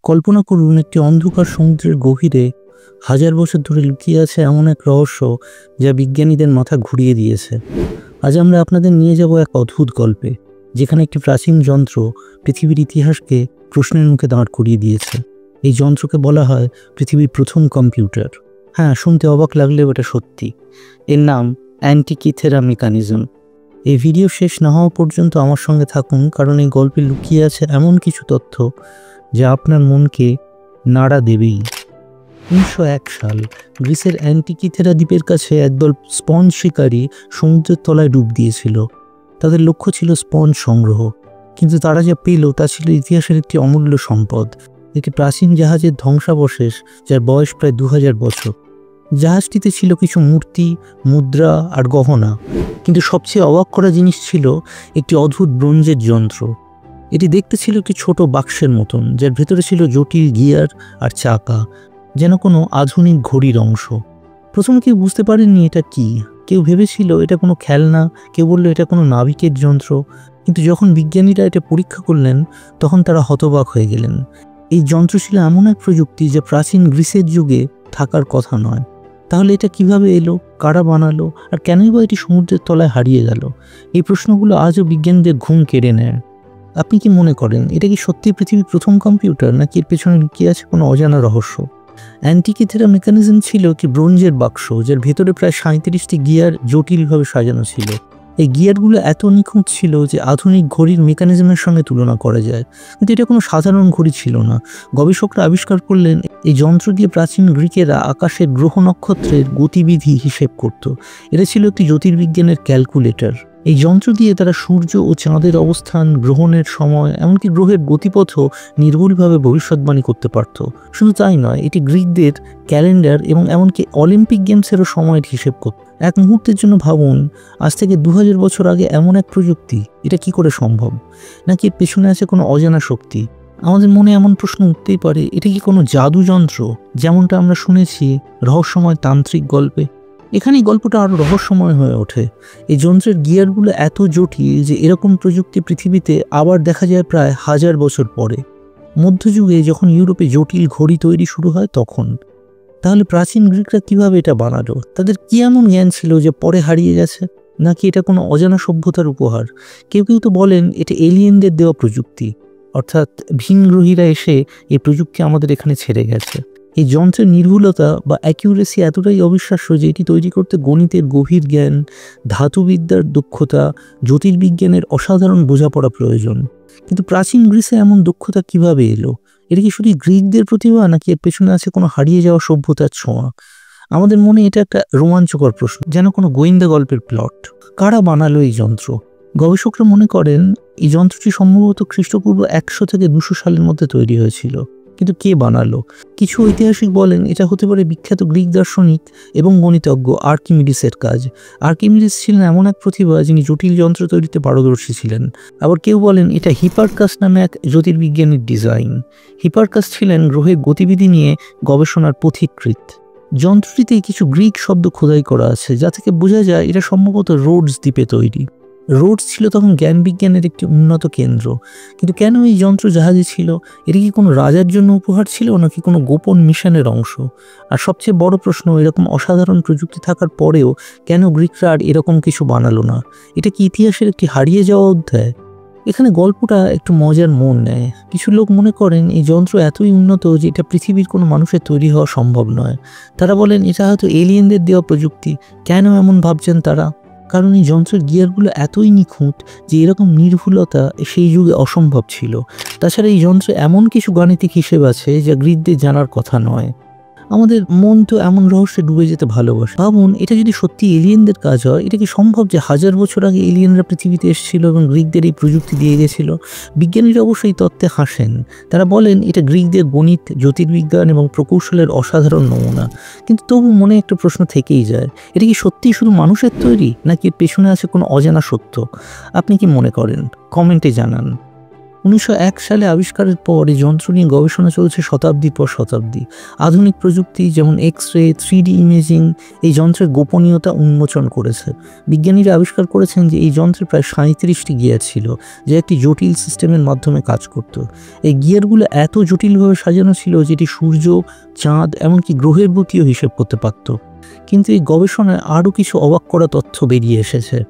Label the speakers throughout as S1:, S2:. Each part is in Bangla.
S1: কল্পনা করুন একটি অন্ধকার সমুদ্রের গভীরে হাজার বছর ধরে লুকিয়ে আছে এমন এক রহস্য যা বিজ্ঞানীদের মাথা ঘুরিয়ে দিয়েছে। আজ আমরা আপনাদের নিয়ে যাব এক অদ্ভুত গল্পে, যেখানে একটি প্রাচীন যন্ত্র পৃথিবীর ইতিহাসকে প্রশ্নের মুখে দাঁড় করিয়ে দিয়েছে। এই যন্ত্রকে বলা হয় পৃথিবীর প্রথম কম্পিউটার। হ্যাঁ, শুনতে অবাক লাগলেও এটা সত্যি। এর নাম অ্যান্টিকিথেরা মেকানিজম। এই ভিডিও শেষ না হওয়া পর্যন্ত আমার সঙ্গে থাকুন, কারণ এই গল্পে লুকিয়ে আছে এমন কিছু তথ্য যা আপনার মনকে নাড়া দেবেই। 1901 সাল, গ্রিসের অ্যান্টিকিথেরা দ্বীপের কাছে একদল স্পঞ্জ শিকারী সমুদ্রের তলায় ডুব দিয়েছিল। তাদের লক্ষ্য ছিল স্পঞ্জ সংগ্রহ, কিন্তু তারা যা পেল তা ছিল ইতিহাসের একটি অমূল্য সম্পদ, একটি প্রাচীন জাহাজের ধ্বংসাবশেষ যার বয়স প্রায় 2000 বছর। জাহাজটিতে ছিল কিছু মূর্তি, মুদ্রা আর গহনা, কিন্তু সবচেয়ে অবাক করা জিনিস ছিল একটি অদ্ভুত ব্রোঞ্জের যন্ত্র। এটি দেখতে ছিল একটি ছোট বাক্সের মতন, যার ভেতরে ছিল জটিল গিয়ার আর চাকা, যেন কোনো আধুনিক ঘড়ির অংশ। প্রথমে কেউ বুঝতে পারেননি এটা কি। কেউ ভেবেছিল এটা কোনো খেলনা, কেউ বলল এটা কোনো নাবিকের যন্ত্র। কিন্তু যখন বিজ্ঞানীরা এটা পরীক্ষা করলেন, তখন তারা হতবাক হয়ে গেলেন। এই যন্ত্র ছিল এমন এক প্রযুক্তি যা প্রাচীন গ্রিসের যুগে থাকার কথা নয়। তাহলে এটা কিভাবে এলো, কারা বানালো, আর কেনই বা এটি সমুদ্রের তলায় হারিয়ে গেল? এই প্রশ্নগুলো আজও বিজ্ঞানীদের ঘুম কেড়ে নেয়। আপনি কি মনে করেন এটা কি সত্যি পৃথিবীর প্রথম কম্পিউটার, নাকি এর পেছনে লুকিয়ে আছে কোনো অজানা রহস্য? অ্যান্টিকিথেরা মেকানিজম ছিল একটি ব্রোঞ্জের বাক্স, যার ভেতরে প্রায় 37টি গিয়ার জটিলভাবে সাজানো ছিল। এই গিয়ারগুলো এত নিখুঁত ছিল যে আধুনিক ঘড়ির মেকানিজমের সঙ্গে তুলনা করা যায়। কিন্তু এটা কোনো সাধারণ ঘড়ি ছিল না। গবেষকরা আবিষ্কার করলেন এই যন্ত্র দিয়ে প্রাচীন গ্রিকেরা আকাশের গ্রহ নক্ষত্রের গতিবিধি হিসেব করত। এটা ছিল একটি জ্যোতির্বিজ্ঞানের ক্যালকুলেটর। এই যন্ত্র দিয়ে তারা সূর্য ও চাঁদের অবস্থান, গ্রহণের সময়, এমনকি গ্রহের গতিপথও নির্ভুলভাবে ভবিষ্যৎবাণী করতে পারত। শুধু তাই নয়, এটি গ্রিকদের ক্যালেন্ডার এবং এমনকি অলিম্পিক গেমসেরও সময়ের হিসেব করত। এক মুহূর্তের জন্য ভাবুন, আজ থেকে 2000 বছর আগে এমন এক প্রযুক্তি, এটা কি করে সম্ভব? নাকি এর পেছনে আছে কোনো অজানা শক্তি? আমাদের মনে এমন প্রশ্ন উঠতেই পারে, এটা কি কোনো জাদু যন্ত্র, যেমনটা আমরা শুনেছি রহস্যময় তান্ত্রিক গল্পে? এখানেই গল্পটা আরও রহস্যময় হয়ে ওঠে। এই যন্ত্রের গিয়ারগুলো এত জটিল যে এরকম প্রযুক্তি পৃথিবীতে আবার দেখা যায় প্রায় 1000 বছর পরে, মধ্যযুগে, যখন ইউরোপে জটিল ঘড়ি তৈরি শুরু হয় তখন। তাহলে প্রাচীন গ্রিকরা কিভাবে এটা বানালো? তাদের কি এমন জ্ঞান ছিল যে পরে হারিয়ে গেছে? নাকি এটা কোনো অজানা সভ্যতার উপহার? কেউ কেউ তো বলেন এটা এলিয়েনদের দেওয়া প্রযুক্তি, অর্থাৎ ভিনগ্রহীরা এসে এই প্রযুক্তি আমাদের এখানে ছেড়ে গেছে। এই যন্ত্রের নির্ভুলতা বা অ্যাকিউরেসি এতটাই অবিশ্বাস্য যে এটি তৈরি করতে গণিতের গভীর জ্ঞান, ধাতুবিদ্যার দক্ষতা, জ্যোতির্বিজ্ঞানের অসাধারণ বোঝাপড়া প্রয়োজন। কিন্তু প্রাচীন গ্রিসে এমন দক্ষতা কিভাবে এলো? এটা কি শুধু গ্রিকদের প্রতিভা, নাকি এর পেছনে আছে কোনো হারিয়ে যাওয়া সভ্যতার ছোঁয়া? আমাদের মনে এটা একটা রোমাঞ্চকর প্রশ্ন, যেন কোনো গোয়েন্দা গল্পের প্লট। কারা বানালো এই যন্ত্র? গবেষকরা মনে করেন এই যন্ত্রটি সম্ভবত খ্রিস্টপূর্ব 100 থেকে 200 সালের মধ্যে তৈরি হয়েছিল। কিন্তু কে বানালো? কিছু ঐতিহাসিক বলেন এটা হতে পারে বিখ্যাত গ্রিক দার্শনিক এবং গণিতজ্ঞ আর্কিমিডিসের কাজ। আর্কিমিডিস ছিলেন এমন এক প্রতিভা যিনি জটিল যন্ত্র তৈরিতে পারদর্শী ছিলেন। আবার কেউ বলেন এটা হিপারকাস নামে এক জ্যোতির্বিজ্ঞানীর ডিজাইন। হিপারকাস ছিলেন গ্রহের গতিবিধি নিয়ে গবেষণার পথিকৃৎ। যন্ত্রটিতে কিছু গ্রিক শব্দ খোদাই করা আছে, যা থেকে বোঝা যায় এটা সম্ভবত রোডস দ্বীপে তৈরি। রোডস ছিল তখন জ্ঞান বিজ্ঞানের একটি উন্নত কেন্দ্র। কিন্তু কেন এই যন্ত্র জাহাজে ছিল? এটা কি কোনো রাজার জন্য উপহার ছিল, নাকি কোনো গোপন মিশনের অংশ? আর সবচেয়ে বড় প্রশ্ন, এরকম অসাধারণ প্রযুক্তি থাকার পরেও কেন গ্রিকরা আর এরকম কিছু বানালো না? এটা কি ইতিহাসের একটি হারিয়ে যাওয়া অধ্যায়? এখানে গল্পটা একটু মজার মোড় নেয়। কিছু লোক মনে করেন এই যন্ত্র এতই উন্নত যে এটা পৃথিবীর কোনো মানুষের তৈরি হওয়া সম্ভব নয়। তারা বলেন এটা হয়তো এলিয়েনদের দেওয়া প্রযুক্তি। কেন এমন ভাবছেন তারা? কারণ এই যন্ত্রের গিয়ারগুলো এতই নিখুঁত যে এরকম নির্ভুলতা সেই যুগে অসম্ভব ছিল। তাছাড়া এই যন্ত্রে এমন কিছু গাণিতিক হিসেব আছে যা গ্রিকদের জানার কথা নয়। আমাদের মন তো এমন রহস্যে ডুবে যেতে ভালোবাসে। ভাবুন, এটা যদি সত্যি এলিয়েনদের কাজ হয়, এটা কি সম্ভব যে 1000 বছর আগে এলিয়েনরা পৃথিবীতে এসেছিল এবং গ্রিকদের এই প্রযুক্তি দিয়ে গেছিল? বিজ্ঞানীরা অবশ্যই তত্ত্বে হাসেন। তারা বলেন এটা গ্রিকদের গণিত, জ্যোতির্বিজ্ঞান এবং প্রকৌশলের অসাধারণ নমুনা। কিন্তু তবু মনে একটা প্রশ্ন থেকেই যায়, এটা কি সত্যিই শুধু মানুষের তৈরি, নাকি এর পেছনে আছে কোনো অজানা সত্য? আপনি কি মনে করেন? কমেন্টে জানান। 1901 সালে আবিষ্কারের পর এই যন্ত্র নিয়ে গবেষণা চলছে শতাব্দীর পর শতাব্দী। আধুনিক প্রযুক্তি যেমন এক্স-রে, 3D ইমেজিং এই যন্ত্রের গোপনীয়তা উন্মোচন করেছে। বিজ্ঞানীরা আবিষ্কার করেছেন যে এই যন্ত্রে প্রায় 37টি গিয়ার ছিল, যা একটি জটিল সিস্টেমের মাধ্যমে কাজ করত। এই গিয়ারগুলো এত জটিলভাবে সাজানো ছিল যেটি সূর্য, চাঁদ এমনকি গ্রহের গতিও হিসেব করতে পারত। কিন্তু এই গবেষণায় আরও কিছু অবাক করা তথ্য বেরিয়ে এসেছে।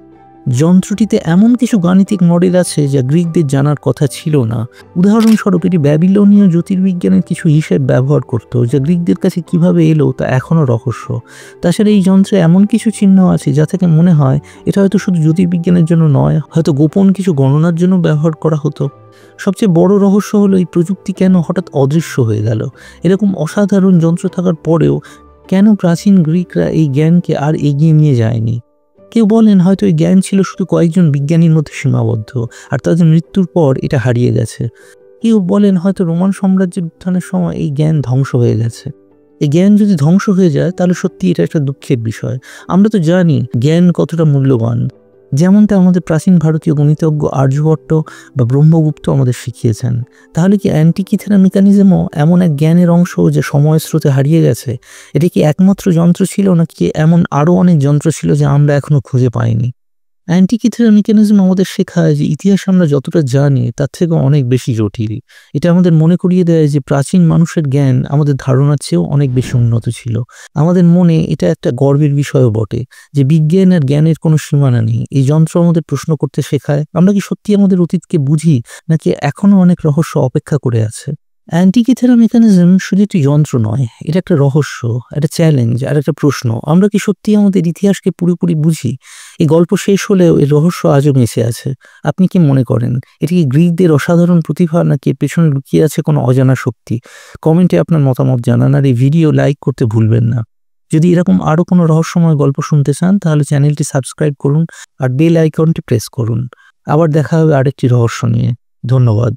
S1: যন্ত্রটিতে এমন কিছু গাণিতিক মডেল আছে যা গ্রিকদের জানার কথা ছিল না। উদাহরণস্বরূপ এটি ব্যাবিলনীয় জ্যোতির্বিজ্ঞানের কিছু হিসেব ব্যবহার করত, যা গ্রিকদের কাছে কিভাবে এলো তা এখনও রহস্য। তাছাড়া এই যন্ত্রে এমন কিছু চিহ্ন আছে যা থেকে মনে হয় এটা হয়তো শুধু জ্যোতির্বিজ্ঞানের জন্য নয়, হয়তো গোপন কিছু গণনার জন্য ব্যবহার করা হতো। সবচেয়ে বড় রহস্য হলো এই প্রযুক্তি কেন হঠাৎ অদৃশ্য হয়ে গেল। এরকম অসাধারণ যন্ত্র থাকার পরেও কেন প্রাচীন গ্রিকরা এই জ্ঞানকে আর এগিয়ে নিয়ে যায়নি? কেউ বলেন হয়তো এই জ্ঞান ছিল শুধু কয়েকজন বিজ্ঞানীর মধ্যে সীমাবদ্ধ, আর তাদের মৃত্যুর পর এটা হারিয়ে গেছে। কেউ বলেন হয়তো রোমান সাম্রাজ্যের উত্থানের সময় এই জ্ঞান ধ্বংস হয়ে গেছে। এই জ্ঞান যদি ধ্বংস হয়ে যায় তাহলে সত্যি এটা একটা দুঃখের বিষয়। আমরা তো জানি জ্ঞান কতটা মূল্যবান, যেমনটা আমাদের প্রাচীন ভারতীয় গণিতজ্ঞ আর্যভট্ট বা ব্রহ্মগুপ্ত আমাদের শিখিয়েছেন। তাহলে কি অ্যান্টিকিথেরা মেকানিজমও এমন এক জ্ঞানের অংশ যে সময়ের স্রোতে হারিয়ে গেছে? এটা কি একমাত্র যন্ত্র ছিল, নাকি এমন আরও অনেক যন্ত্র ছিল যা আমরা এখনো খুঁজে পাইনি? অ্যান্টিকিথেরা মেকানিজম আমাদের শেখায় যে ইতিহাস আমরা যতটা জানি তার থেকে অনেক বেশি জটিল। এটা আমাদের মনে করিয়ে দেয় যে প্রাচীন মানুষের জ্ঞান আমাদের ধারণার চেয়েও অনেক বেশি উন্নত ছিল। আমাদের মনে এটা একটা গর্বের বিষয়ও বটে যে বিজ্ঞান আর জ্ঞানের কোনো সীমানা নেই। এই যন্ত্র আমাদের প্রশ্ন করতে শেখায় আমরা কি সত্যি আমাদের অতীতকে বুঝি, নাকি এখনও অনেক রহস্য অপেক্ষা করে আছে। অ্যান্টিকিথেরা মেকানিজম শুধু একটি যন্ত্র নয়, এটা একটা রহস্য, একটা চ্যালেঞ্জ আর একটা প্রশ্ন। আমরা কি সত্যি আমাদের ইতিহাসকে পুরোপুরি বুঝি? এই গল্প শেষ হলেও এর রহস্য আজও মিশে আছে। আপনি কি মনে করেন এটি কি গ্রিকদের অসাধারণ প্রতিভা, নাকি এর পেছনে লুকিয়ে আছে কোনো অজানা শক্তি? কমেন্টে আপনার মতামত জানান, আর এই ভিডিও লাইক করতে ভুলবেন না। যদি এরকম আরও কোনো রহস্যময় গল্প শুনতে চান তাহলে চ্যানেলটি সাবস্ক্রাইব করুন আর বেল আইকনটি প্রেস করুন। আবার দেখা হবে আরেকটি রহস্য নিয়ে। ধন্যবাদ।